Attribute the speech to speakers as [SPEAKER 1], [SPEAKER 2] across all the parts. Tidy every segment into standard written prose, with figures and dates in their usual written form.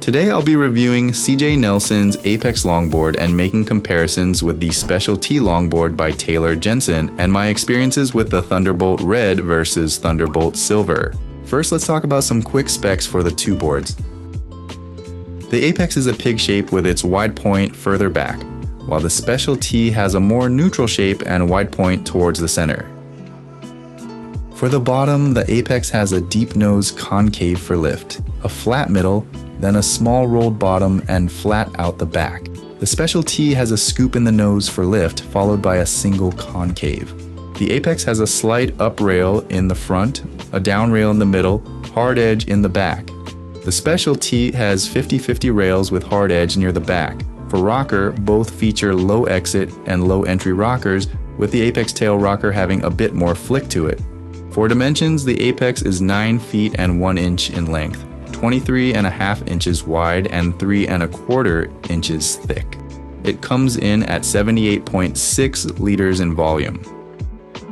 [SPEAKER 1] Today I'll be reviewing CJ Nelson's Apex Longboard and making comparisons with the Special T Longboard by Taylor Jensen and my experiences with the Thunderbolt Red versus Thunderbolt Silver. First, let's talk about some quick specs for the two boards. The Apex is a pig shape with its wide point further back, while the Special T has a more neutral shape and wide point towards the center. For the bottom, the Apex has a deep nose concave for lift, a flat middle, then a small rolled bottom and flat out the back. The Special T has a scoop in the nose for lift, followed by a single concave. The Apex has a slight up rail in the front, a down rail in the middle, hard edge in the back. The Special T has 50-50 rails with hard edge near the back. For rocker, both feature low exit and low entry rockers, with the Apex tail rocker having a bit more flick to it. For dimensions, the Apex is 9 feet and 1 inch in length, 23.5 inches wide and 3.25 inches thick. It comes in at 78.6 liters in volume.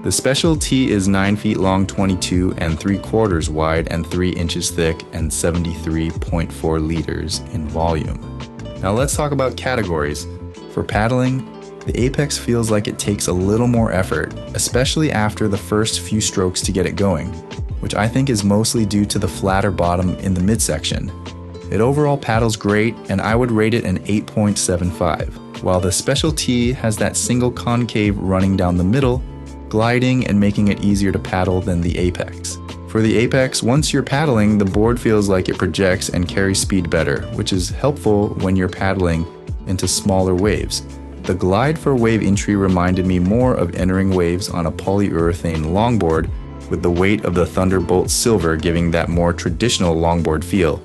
[SPEAKER 1] The Special T is 9 feet long, 22.75 wide and 3 inches thick and 73.4 liters in volume. Now let's talk about categories. For paddling, the Apex feels like it takes a little more effort, especially after the first few strokes to get it going, which I think is mostly due to the flatter bottom in the midsection. It overall paddles great, and I would rate it an 8.75, while the Special T has that single concave running down the middle, gliding and making it easier to paddle than the Apex. For the Apex, once you're paddling, the board feels like it projects and carries speed better, which is helpful when you're paddling into smaller waves. The glide for wave entry reminded me more of entering waves on a polyurethane longboard, with the weight of the Thunderbolt Silver giving that more traditional longboard feel.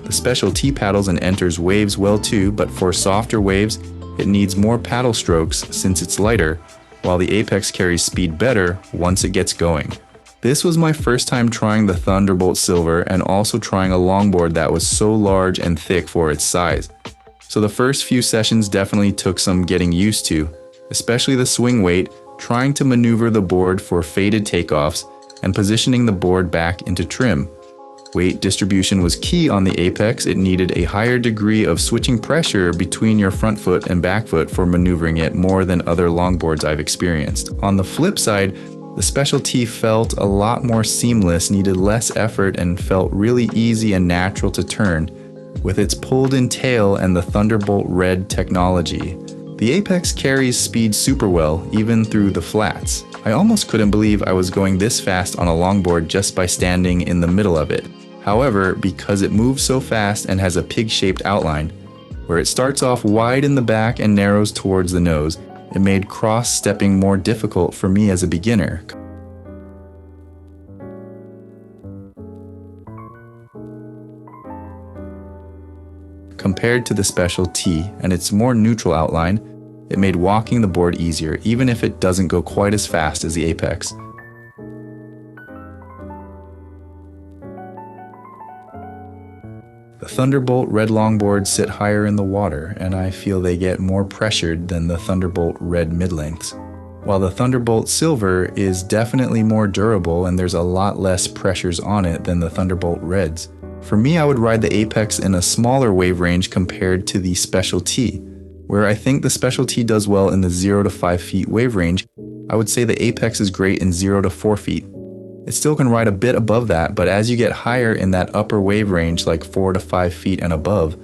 [SPEAKER 1] The Special T paddles and enters waves well too, but for softer waves, it needs more paddle strokes since it's lighter, while the Apex carries speed better once it gets going. This was my first time trying the Thunderbolt Silver and also trying a longboard that was so large and thick for its size. So the first few sessions definitely took some getting used to, especially the swing weight, trying to maneuver the board for faded takeoffs, and positioning the board back into trim. Weight distribution was key on the Apex. It needed a higher degree of switching pressure between your front foot and back foot for maneuvering it more than other longboards I've experienced. On the flip side, the Special T felt a lot more seamless, needed less effort, and felt really easy and natural to turn, with its pulled-in tail and the Thunderbolt Red technology. The Apex carries speed super well, even through the flats. I almost couldn't believe I was going this fast on a longboard just by standing in the middle of it. However, because it moves so fast and has a pig-shaped outline, where it starts off wide in the back and narrows towards the nose, it made cross-stepping more difficult for me as a beginner. Compared to the Special T and its more neutral outline, it made walking the board easier, even if it doesn't go quite as fast as the Apex. The Thunderbolt Red longboards sit higher in the water, and I feel they get more pressured than the Thunderbolt Red mid-lengths. While the Thunderbolt Silver is definitely more durable and there's a lot less pressures on it than the Thunderbolt Reds. For me, I would ride the Apex in a smaller wave range compared to the Special T. Where I think the Special T does well in the 0 to 5 feet wave range, I would say the Apex is great in 0 to 4 feet. It still can ride a bit above that, but as you get higher in that upper wave range, like 4 to 5 feet and above,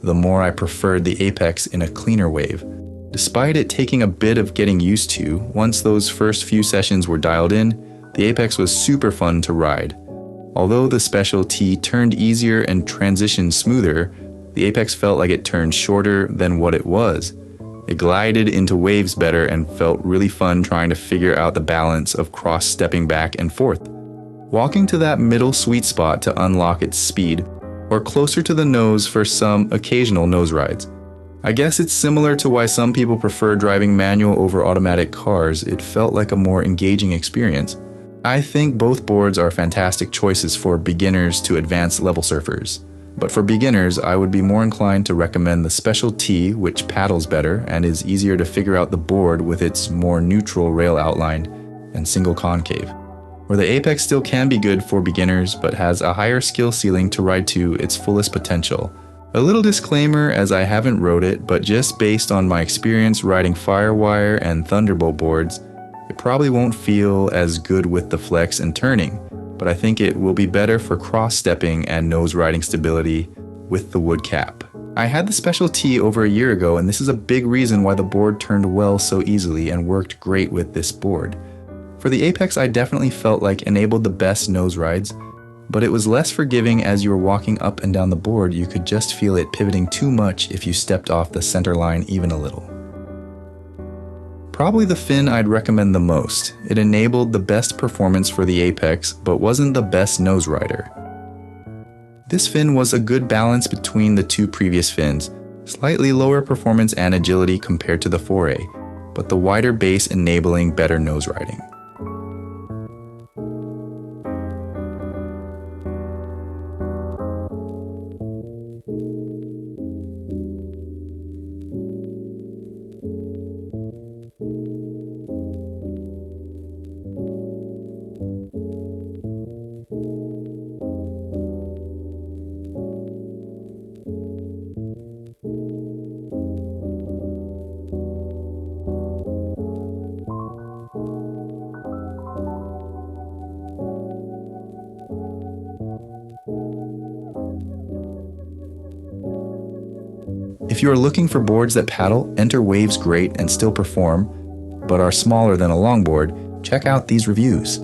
[SPEAKER 1] the more I preferred the Apex in a cleaner wave. Despite it taking a bit of getting used to, once those first few sessions were dialed in, the Apex was super fun to ride. Although the Special T turned easier and transitioned smoother, the Apex felt like it turned shorter than what it was. It glided into waves better and felt really fun trying to figure out the balance of cross-stepping back and forth. Walking to that middle sweet spot to unlock its speed, or closer to the nose for some occasional nose rides. I guess it's similar to why some people prefer driving manual over automatic cars. It felt like a more engaging experience. I think both boards are fantastic choices for beginners to advanced level surfers. But for beginners, I would be more inclined to recommend the Special T, which paddles better and is easier to figure out the board with its more neutral rail outline and single concave. Where the Apex still can be good for beginners, but has a higher skill ceiling to ride to its fullest potential. A little disclaimer, as I haven't rode it, but just based on my experience riding Firewire and Thunderbolt boards, it probably won't feel as good with the flex and turning, but I think it will be better for cross-stepping and nose riding stability with the wood cap. I had the Special T over a year ago, and this is a big reason why the board turned well so easily and worked great with this board. For the Apex, I definitely felt like enabled the best nose rides, but it was less forgiving. As you were walking up and down the board, you could just feel it pivoting too much if you stepped off the center line even a little. Probably the fin I'd recommend the most. It enabled the best performance for the Apex, but wasn't the best nose rider. This fin was a good balance between the two previous fins, slightly lower performance and agility compared to the 4A, but the wider base enabling better nose riding. If you are looking for boards that paddle, enter waves great and still perform, but are smaller than a longboard, check out these reviews.